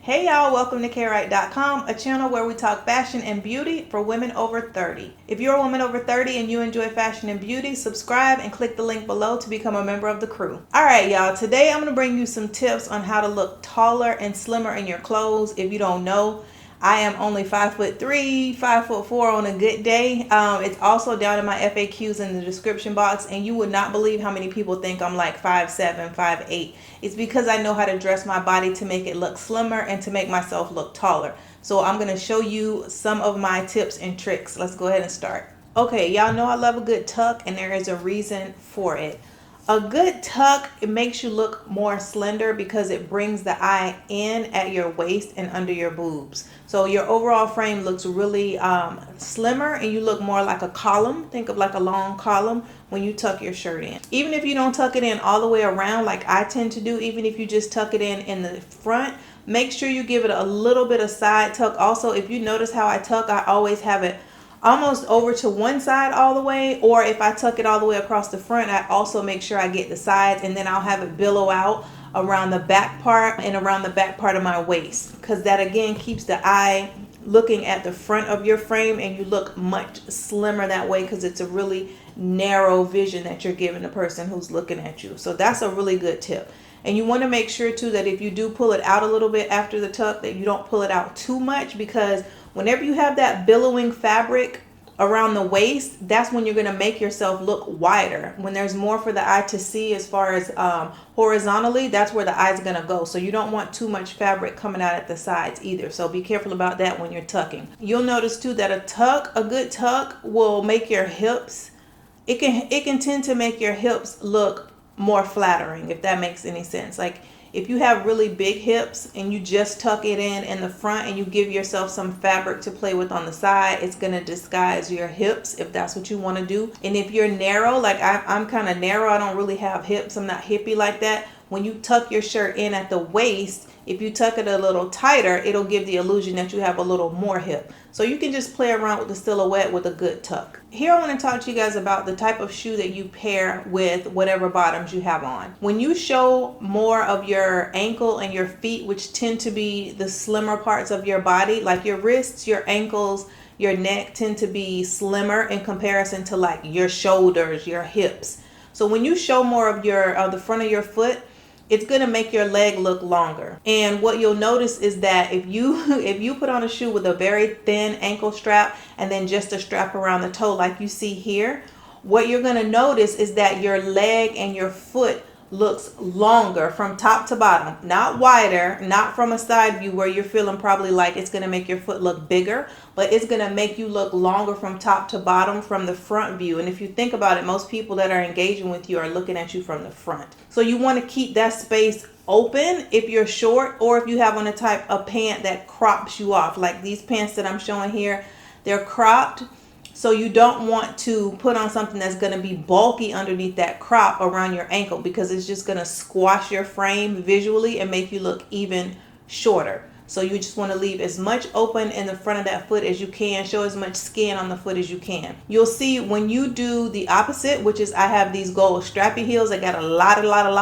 Hey y'all, welcome to KayeWright.com, a channel where we talk fashion and beauty for women over 30. If you're a woman over 30 and you enjoy fashion and beauty, subscribe and click the link below to become a member of the crew. Alright y'all, today I'm going to bring you some tips on how to look taller and slimmer in your clothes. If you don't know, I am only 5'3", 5'4" on a good day. It's also down in my FAQs in the description box, and you would not believe how many people think I'm like 5'7", 5'8". It's because I know how to dress my body to make it look slimmer and to make myself look taller. So I'm going to show you some of my tips and tricks. Let's go ahead and start. Okay, y'all know I love a good tuck, and there is a reason for it. A good tuck, it makes you look more slender because it brings the eye in at your waist and under your boobs. So your overall frame looks really slimmer, and you look more like a column. Think of like a long column when you tuck your shirt in. Even if you don't tuck it in all the way around like I tend to do, even if you just tuck it in the front, make sure you give it a little bit of side tuck. Also, if you notice how I tuck, I always have it almost over to one side all the way, or if I tuck it all the way across the front, I also make sure I get the sides, and then I'll have it billow out around the back part and around the back part of my waist, because that again keeps the eye looking at the front of your frame, and you look much slimmer that way because it's a really narrow vision that you're giving the person who's looking at you. So that's a really good tip. And you want to make sure too that if you do pull it out a little bit after the tuck, that you don't pull it out too much, because whenever you have that billowing fabric around the waist, that's when you're going to make yourself look wider. When there's more for the eye to see as far as horizontally, that's where the eye's going to go. So you don't want too much fabric coming out at the sides either. So be careful about that when you're tucking. You'll notice too that a good tuck will make your hips, it can tend to make your hips look more flattering, if that makes any sense. Like if you have really big hips and you just tuck it in the front and you give yourself some fabric to play with on the side, it's going to disguise your hips if that's what you want to do. And if you're narrow, like I'm kind of narrow, I don't really have hips, I'm not hippie like that. When you tuck your shirt in at the waist, if you tuck it a little tighter, it'll give the illusion that you have a little more hip. So you can just play around with the silhouette with a good tuck. Here I want to talk to you guys about the type of shoe that you pair with whatever bottoms you have on. When you show more of your ankle and your feet, which tend to be the slimmer parts of your body, like your wrists, your ankles, your neck tend to be slimmer in comparison to like your shoulders, your hips. So when you show more of the front of your foot, it's going to make your leg look longer. And what you'll notice is that if you put on a shoe with a very thin ankle strap and then just a strap around the toe like you see here, what you're going to notice is that your leg and your foot looks longer from top to bottom, not wider, not from a side view where you're feeling probably like it's going to make your foot look bigger, but it's going to make you look longer from top to bottom from the front view. And if you think about it, most people that are engaging with you are looking at you from the front. So you want to keep that space open if you're short, or if you have on a type of pant that crops you off, like these pants that I'm showing here, they're cropped. So you don't want to put on something that's going to be bulky underneath that crop around your ankle, because it's just going to squash your frame visually and make you look even shorter. So you just want to leave as much open in the front of that foot as you can, show as much skin on the foot as you can. You'll see when you do the opposite, which is I have these gold strappy heels. I got a lot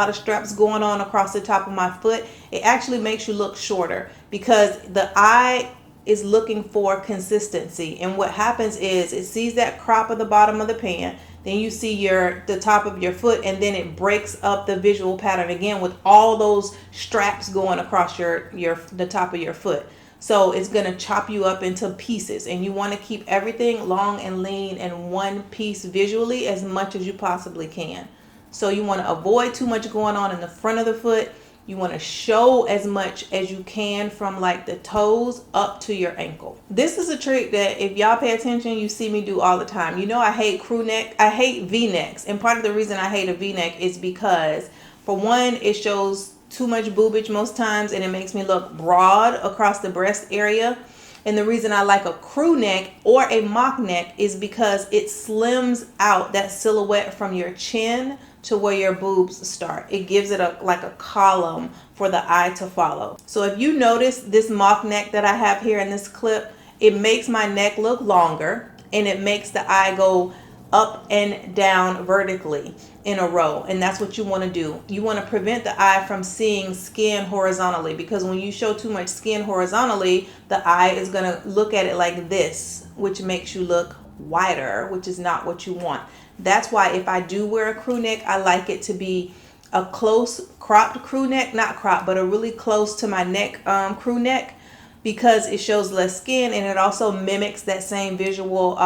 of straps going on across the top of my foot. It actually makes you look shorter because the eye is looking for consistency. And what happens is it sees that crop of the bottom of the pant, then you see the top of your foot, and then it breaks up the visual pattern again with all those straps going across the top of your foot. So it's going to chop you up into pieces, and you want to keep everything long and lean in one piece visually as much as you possibly can. So you want to avoid too much going on in the front of the foot. You want to show as much as you can from like the toes up to your ankle. This is a trick that if y'all pay attention, you see me do all the time. You know I hate crew neck. I hate V-necks. And part of the reason I hate a V-neck is because, for one, it shows too much boobage most times and it makes me look broad across the breast area. And the reason I like a crew neck or a mock neck is because it slims out that silhouette from your chin to where your boobs start. It gives it like a column for the eye to follow. So if you notice this mock neck that I have here in this clip, it makes my neck look longer and it makes the eye go up and down vertically in a row. And that's what you want to do. You want to prevent the eye from seeing skin horizontally, because when you show too much skin horizontally, the eye is going to look at it like this, which makes you look wider, which is not what you want. That's why if I do wear a crew neck, I like it to be a close cropped crew neck, not cropped, but a really close to my neck crew neck, because it shows less skin and it also mimics that same visual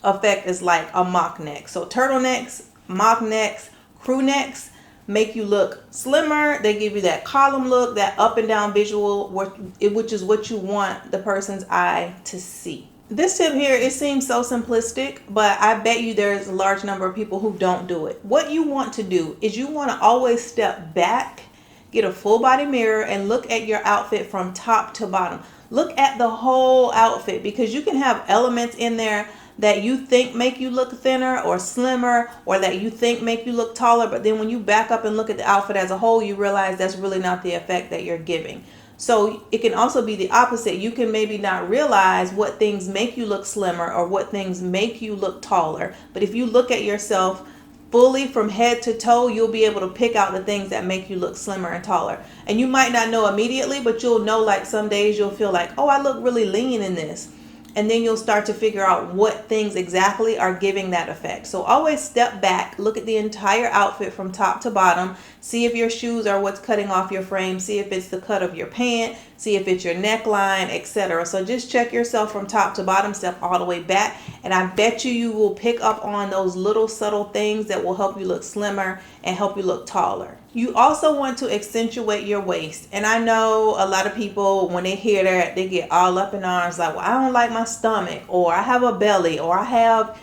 effect as like a mock neck. So turtlenecks, mock necks, crew necks make you look slimmer. They give you that column look, that up and down visual, which is what you want the person's eye to see. This tip here, it seems so simplistic, but I bet you there's a large number of people who don't do it. What you want to do is you want to always step back, get a full body mirror, and look at your outfit from top to bottom. Look at the whole outfit, because you can have elements in there that you think make you look thinner or slimmer, or that you think make you look taller, but then when you back up and look at the outfit as a whole, you realize that's really not the effect that you're giving. So it can also be the opposite. You can maybe not realize what things make you look slimmer or what things make you look taller. But if you look at yourself fully from head to toe, you'll be able to pick out the things that make you look slimmer and taller. And you might not know immediately, but you'll know, like some days you'll feel like, oh, I look really lean in this. And then you'll start to figure out what things exactly are giving that effect. So always step back, look at the entire outfit from top to bottom, see if your shoes are what's cutting off your frame, see if it's the cut of your pant, see if it's your neckline, etc. So just check yourself from top to bottom, step all the way back, and I bet you will pick up on those little subtle things that will help you look slimmer and help you look taller. You also want to accentuate your waist. And I know a lot of people, when they hear that, they get all up in arms like, well, I don't like my stomach, or I have a belly, or I have,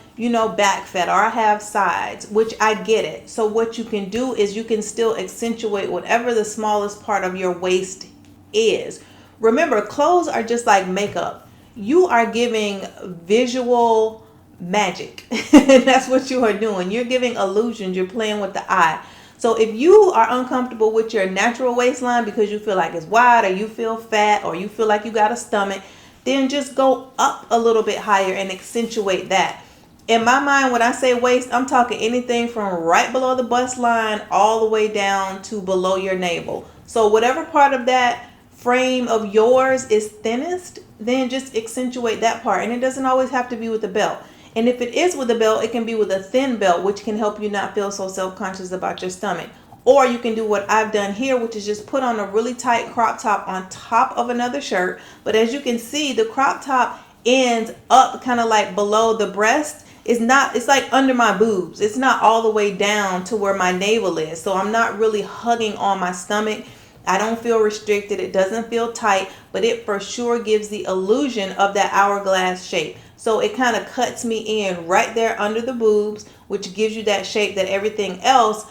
back fat, or I have sides, which I get it. So what you can do is you can still accentuate whatever the smallest part of your waist is. Remember, clothes are just like makeup. You are giving visual magic. And that's what you are doing. You're giving illusions. You're playing with the eye. So if you are uncomfortable with your natural waistline because you feel like it's wide, or you feel fat, or you feel like you got a stomach, then just go up a little bit higher and accentuate that. In my mind, when I say waist, I'm talking anything from right below the bust line all the way down to below your navel. So whatever part of that frame of yours is thinnest, then just accentuate that part. And it doesn't always have to be with the belt. And if it is with a belt, it can be with a thin belt, which can help you not feel so self-conscious about your stomach. Or you can do what I've done here, which is just put on a really tight crop top on top of another shirt. But as you can see, the crop top ends up kind of like below the breast. It's like under my boobs. It's not all the way down to where my navel is. So I'm not really hugging on my stomach. I don't feel restricted. It doesn't feel tight, but it for sure gives the illusion of that hourglass shape. So it kind of cuts me in right there under the boobs, which gives you that shape that everything else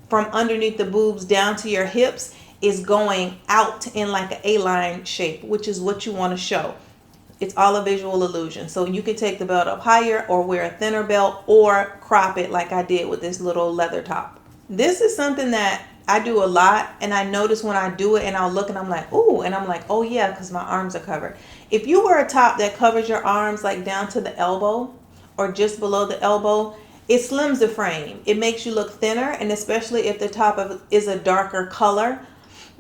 from underneath the boobs down to your hips is going out in like an A-line shape, which is what you want to show. It's all a visual illusion. So you can take the belt up higher, or wear a thinner belt, or crop it like I did with this little leather top. This is something that I do a lot, and I notice when I do it and I'll look and I'm like, ooh, and I'm like, oh yeah, because my arms are covered. If you wear a top that covers your arms like down to the elbow or just below the elbow, it slims the frame. It makes you look thinner, and especially if the top is a darker color,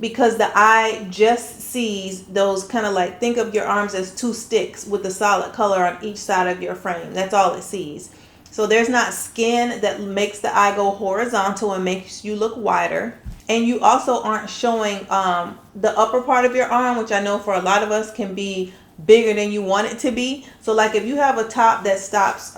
because the eye just sees those kind of like, think of your arms as two sticks with a solid color on each side of your frame. That's all it sees. So there's not skin that makes the eye go horizontal and makes you look wider. And you also aren't showing the upper part of your arm, which I know for a lot of us can be bigger than you want it to be. So like if you have a top that stops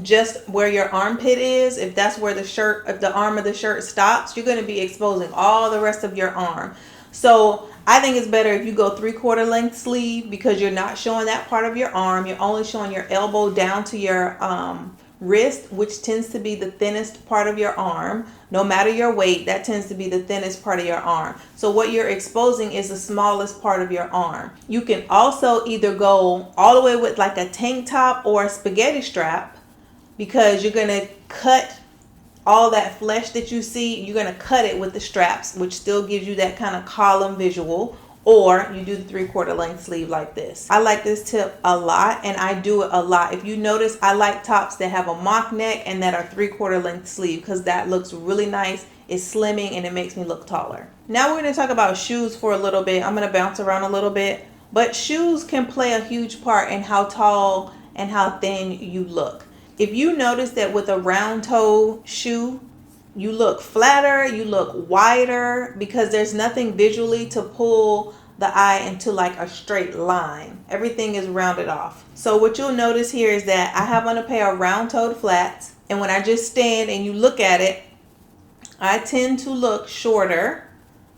just where your armpit is, if that's where the arm of the shirt stops, you're going to be exposing all the rest of your arm. So I think it's better if you go 3/4 length sleeve, because you're not showing that part of your arm. You're only showing your elbow down to your wrist, which tends to be the thinnest part of your arm. No matter your weight, that tends to be the thinnest part of your arm. So what you're exposing is the smallest part of your arm. You can also either go all the way with like a tank top or a spaghetti strap, because you're going to cut all that flesh that you see. You're going to cut it with the straps, which still gives you that kind of column visual. or you do the 3/4 length sleeve like this. I like this tip a lot, and I do it a lot. If you notice, I like tops that have a mock neck and that are 3/4 length sleeve because that looks really nice. It's slimming and it makes me look taller. Now we're going to talk about shoes for a little bit. I'm going to bounce around a little bit, but shoes can play a huge part in how tall and how thin you look. If you notice that with a round toe shoe, you look flatter, you look wider, because there's nothing visually to pull the eye into like a straight line. Everything is rounded off. So what you'll notice here is that I have on a pair of round-toed flats, and when I just stand and you look at it, I tend to look shorter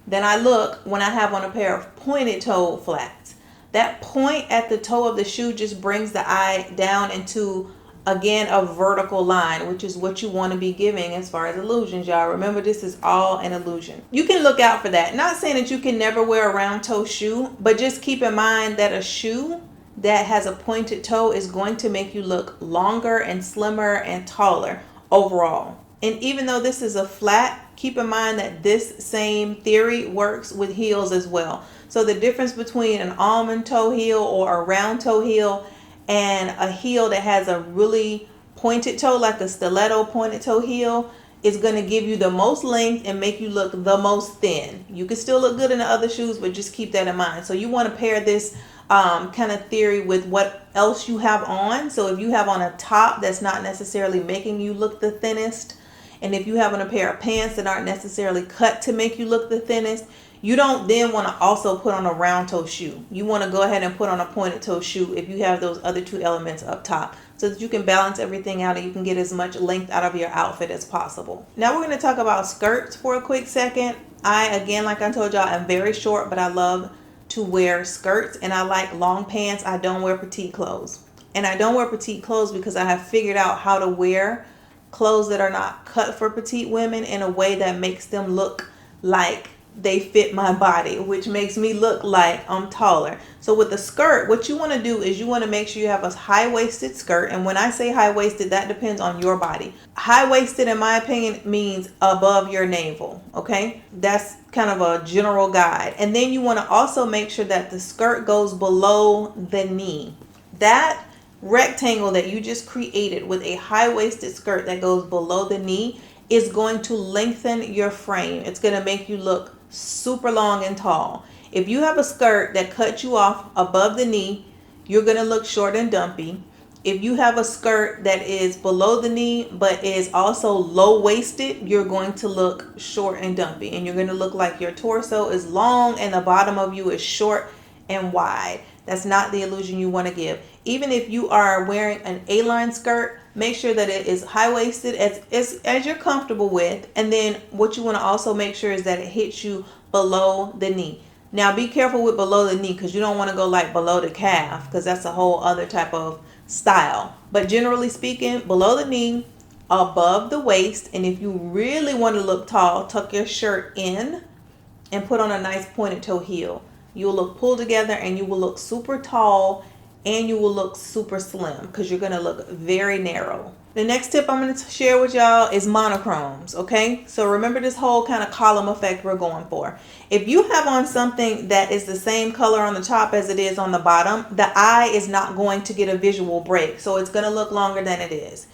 than I look when I have on a pair of pointed-toed flats. That point at the toe of the shoe just brings the eye down into, again, a vertical line, which is what you want to be giving as far as illusions, y'all. Remember, this is all an illusion. You can look out for that. Not saying that you can never wear a round toe shoe, but just keep in mind that a shoe that has a pointed toe is going to make you look longer and slimmer and taller overall. And even though this is a flat, keep in mind that this same theory works with heels as well. So the difference between an almond toe heel or a round toe heel and a heel that has a really pointed toe, like a stiletto pointed toe heel, is going to give you the most length and make you look the most thin. You can still look good in the other shoes, but just keep that in mind. So you want to pair this kind of theory with what else you have on. So if you have on a top that's not necessarily making you look the thinnest, and if you have on a pair of pants that aren't necessarily cut to make you look the thinnest, you don't then want to also put on a round toe shoe. You want to go ahead and put on a pointed toe shoe if you have those other two elements up top, so that you can balance everything out and you can get as much length out of your outfit as possible. Now we're going to talk about skirts for a quick second. Again, like I told y'all, I'm very short, but I love to wear skirts, and I like long pants. I don't wear petite clothes. And I don't wear petite clothes because I have figured out how to wear clothes that are not cut for petite women in a way that makes them look like they fit my body, which makes me look like I'm taller. So with a skirt, what you want to do is you want to make sure you have a high-waisted skirt. And when I say high-waisted, that depends on your body. High-waisted, in my opinion, means above your navel. Okay, that's kind of a general guide. And then you want to also make sure that the skirt goes below the knee. That rectangle that you just created with a high-waisted skirt that goes below the knee is going to lengthen your frame. It's going to make you look super long and tall. If you have a skirt that cuts you off above the knee, you're going to look short and dumpy. If you have a skirt that is below the knee but is also low-waisted, you're going to look short and dumpy, and you're going to look like your torso is long and the bottom of you is short and wide. That's not the illusion you want to give. Even if you are wearing an A-line skirt, make sure that it is high-waisted as you're comfortable with. And then what you want to also make sure is that it hits you below the knee. Now be careful with below the knee, because you don't want to go like below the calf, because that's a whole other type of style. But generally speaking, below the knee, above the waist. And if you really want to look tall, tuck your shirt in and put on a nice pointed toe heel. You will look pulled together and you will look super tall, and you will look super slim because you're going to look very narrow. The next tip I'm going to share with y'all is monochromes. Okay, so remember this whole kind of column effect we're going for. If you have on something that is the same color on the top as it is on the bottom, the eye is not going to get a visual break, so it's going to look longer than it is.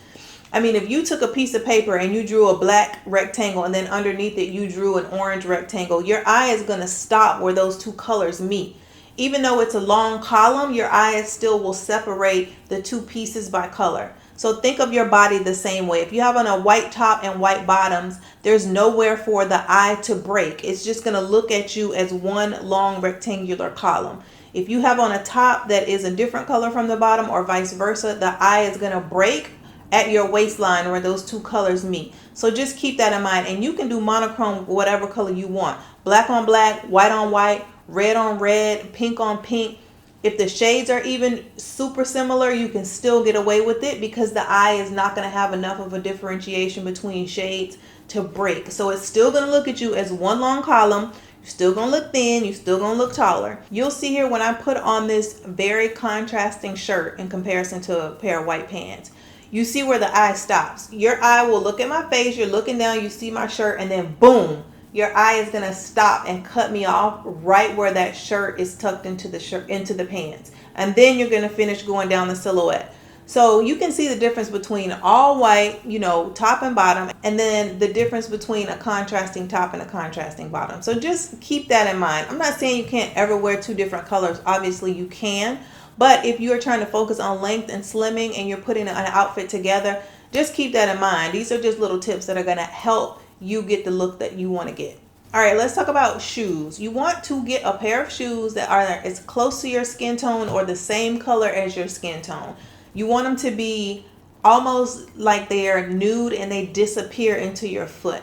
I mean, if you took a piece of paper and you drew a black rectangle and then underneath it you drew an orange rectangle, your eye is going to stop where those two colors meet. Even though it's a long column, your eye still will separate the two pieces by color. So think of your body the same way. If you have on a white top and white bottoms, there's nowhere for the eye to break. It's just going to look at you as one long rectangular column. If you have on a top that is a different color from the bottom, or vice versa, the eye is going to break at your waistline where those two colors meet. So just keep that in mind. And you can do monochrome whatever color you want. Black on black, white on white, red on red, pink on pink. If the shades are even super similar, you can still get away with it because the eye is not going to have enough of a differentiation between shades to break. So it's still going to look at you as one long column. You're still going to look thin. You're still going to look taller. You'll see here when I put on this very contrasting shirt in comparison to a pair of white pants, you see where the eye stops. Your eye will look at my face. You're looking down. You see my shirt, and then boom, your eye is going to stop and cut me off right where that shirt is tucked into the pants. And then you're going to finish going down the silhouette. So you can see the difference between all white, you know, top and bottom, and then the difference between a contrasting top and a contrasting bottom. So just keep that in mind. I'm not saying you can't ever wear two different colors. Obviously you can. But if you are trying to focus on length and slimming and you're putting an outfit together, just keep that in mind. These are just little tips that are going to help you get the look that you want to get. All right, let's talk about shoes. You want to get a pair of shoes that are as close to your skin tone or the same color as your skin tone. You want them to be almost like they're nude and they disappear into your foot.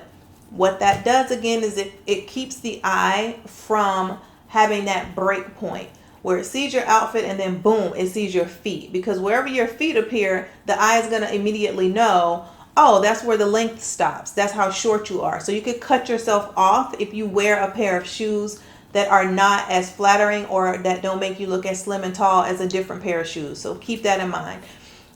What that does again is it keeps the eye from having that break point where it sees your outfit and then boom, it sees your feet. Because wherever your feet appear, the eye is going to immediately know, oh, that's where the length stops. That's how short you are. So you could cut yourself off if you wear a pair of shoes that are not as flattering or that don't make you look as slim and tall as a different pair of shoes. So keep that in mind.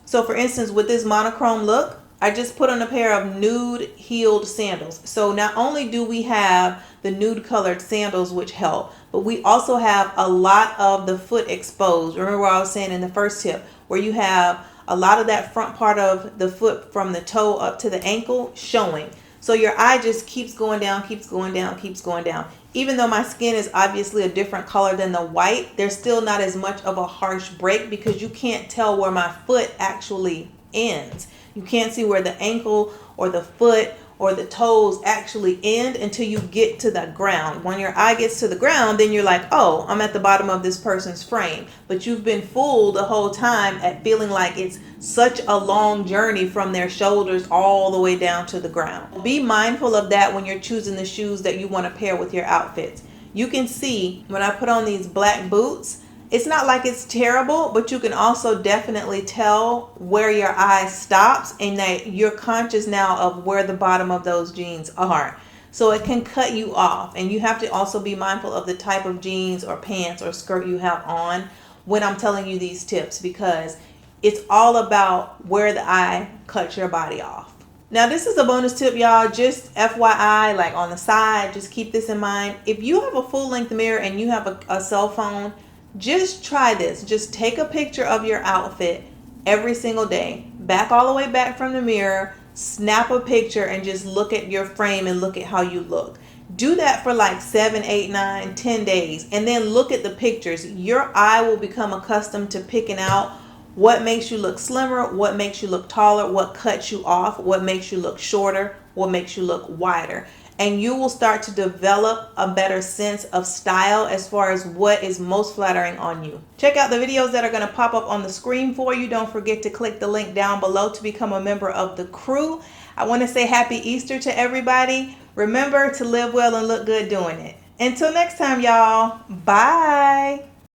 So for instance, with this monochrome look, I just put on a pair of nude heeled sandals. So not only do we have the nude colored sandals, which help, but we also have a lot of the foot exposed. Remember what I was saying in the first tip, where you have a lot of that front part of the foot from the toe up to the ankle showing. So your eye just keeps going down, keeps going down, keeps going down. Even though my skin is obviously a different color than the white, there's still not as much of a harsh break because you can't tell where my foot actually ends. You can't see where the ankle or the foot or the toes actually end until you get to the ground. When your eye gets to the ground, then you're like, oh, I'm at the bottom of this person's frame. But you've been fooled the whole time at feeling like it's such a long journey from their shoulders all the way down to the ground. Be mindful of that when you're choosing the shoes that you want to pair with your outfits. You can see when I put on these black boots, it's not like it's terrible, but you can also definitely tell where your eye stops and that you're conscious now of where the bottom of those jeans are. So it can cut you off. And you have to also be mindful of the type of jeans or pants or skirt you have on when I'm telling you these tips, because it's all about where the eye cuts your body off. Now this is a bonus tip, y'all, just FYI, like on the side, just keep this in mind. If you have a full length mirror and you have a cell phone, just try this. Just take a picture of your outfit every single day. Back all the way back from the mirror, snap a picture and just look at your frame and look at how you look. Do that for like 7, 8, 9, 10 days and then look at the pictures. Your eye will become accustomed to picking out what makes you look slimmer, what makes you look taller, what cuts you off, what makes you look shorter, what makes you look wider. And you will start to develop a better sense of style as far as what is most flattering on you. Check out the videos that are going to pop up on the screen for you. Don't forget to click the link down below to become a member of the crew. I want to say happy Easter to everybody. Remember to live well and look good doing it. Until next time, y'all. Bye.